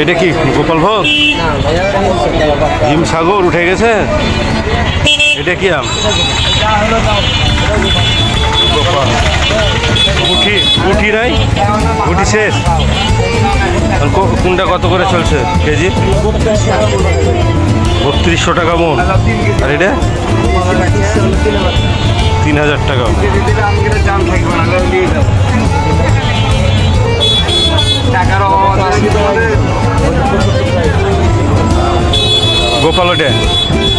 এটা কি গোপাল ভোগ? হিমসাগর উঠে গেছে। এটা কি আম? গুটি গুটি নাই, গুটি শেষ। কোনটা কত করে চলছে কেজি? 3200 টাকা মন। আর এটা 3000 টাকা। গোপাল ওটা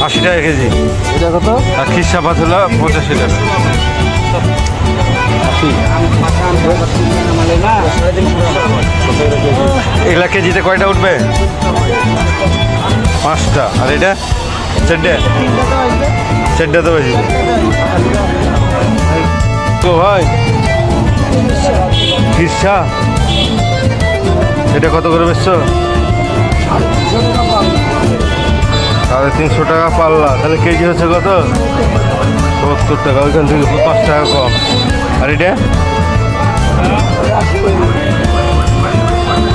80 টাকা কেজি। এটা কত? আর খিসা পাতলা 85 টাকা। এগুলা কেজিতে কয়টা উঠবে? 5টা। আর এটা 4টা তো বেশি তো ভাই। খিসা এটা কত করে বেচছো? 350 টাকা পাল্লা। তাহলে কেজি হচ্ছে কত? 70 টাকা। ওইখান থেকে 5 টাকা কম। আর এটা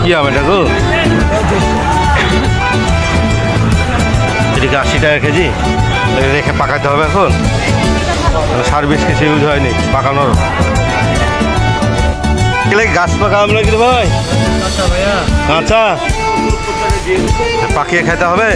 কি আম? এটা তো এদিকে 80 টাকা কেজি। রেখে পাকাতে হবে এখন। সার বেশ কিছু ইউজ হয়নি পাকানোর। গাছ পাকা আম নাকি ভাই? আচ্ছা, পাকিয়ে খেতে হবে।